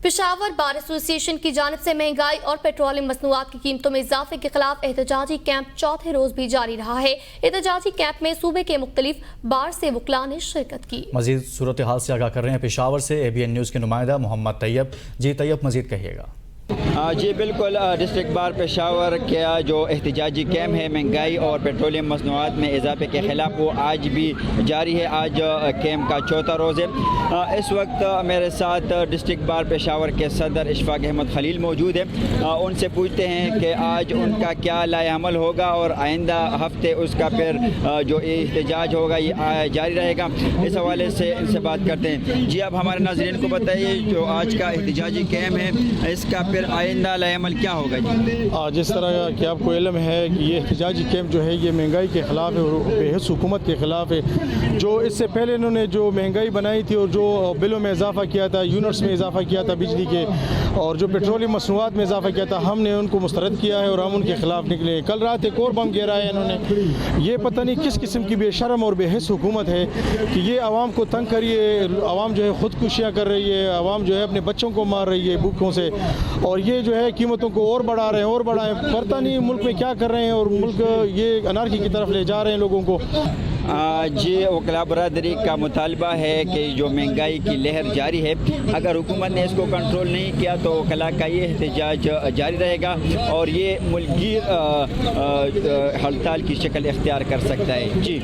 پشاور بار ایسوسی ایشن کی جانب سے مہنگائی اور پیٹرولیم مصنوعات کی قیمتوں میں اضافے کے خلاف احتجاجی کیمپ چوتھے روز بھی جاری رہا ہے۔ احتجاجی کیمپ میں صوبے کے مختلف بار سے وکلاء نے شرکت کی۔ مزید صورتحال سے آگاہ کر رہے ہیں پشاور سے ABN نیوز کے نمائندہ محمد طیب۔ جی طیب، مزید کہیے گا۔ جی بالکل، ڈسٹرکٹ بار پشاور کا جو احتجاجی کیمپ ہے مہنگائی اور پیٹرولیم مصنوعات میں اضافے کے خلاف وہ آج بھی جاری ہے۔ آج کیمپ کا چوتھا روز ہے۔ اس وقت میرے ساتھ ڈسٹرکٹ بار پشاور کے صدر اشفاق احمد خلیل موجود ہیں۔ ان سے پوچھتے ہیں کہ آج ان کا کیا لائحہ عمل ہوگا اور آئندہ ہفتے اس کا پھر جو احتجاج ہوگا یہ جاری رہے گا۔ اس حوالے سے ان سے بات کرتے ہیں۔ جی آپ ہمارے ناظرین کو بتائیے، جو آج کا احتجاجی کیمپ ہے اس کا پھر آئندہ لائحہ عمل کیا ہوگا؟ جی جس طرح کہ آپ کو علم ہے کہ یہ احتجاجی کیمپ جو ہے یہ مہنگائی کے خلاف ہے اور بے حس حکومت کے خلاف ہے۔ جو اس سے پہلے انہوں نے جو مہنگائی بنائی تھی اور جو بلوں میں اضافہ کیا تھا، یونٹس میں اضافہ کیا تھا بجلی کے، اور جو پیٹرولیم مصنوعات میں اضافہ کیا تھا، ہم نے ان کو مسترد کیا ہے اور ہم ان کے خلاف نکلے۔ کل رات ایک اور بم گرا ہے انہوں نے۔ یہ پتہ نہیں کس قسم کی بے شرم اور بے حس حکومت ہے کہ یہ عوام کو تنگ کریے، عوام جو ہے خودکشیاں کر رہی ہے، عوام جو ہے اپنے بچوں کو مار رہی ہے بھوکوں سے، اور یہ جو ہے قیمتوں کو اور بڑھا رہے ہیں اور بڑھائیں۔ پتہ نہیں ملک میں کیا کر رہے ہیں اور ملک یہ انارکی کی طرف لے جا رہے ہیں لوگوں کو۔ جی وکلاء برادری کا مطالبہ ہے کہ جو مہنگائی کی لہر جاری ہے، اگر حکومت نے اس کو کنٹرول نہیں کیا تو وکلاء کا یہ احتجاج جاری رہے گا اور یہ ملک گیر ہڑتال کی شکل اختیار کر سکتا ہے۔ جی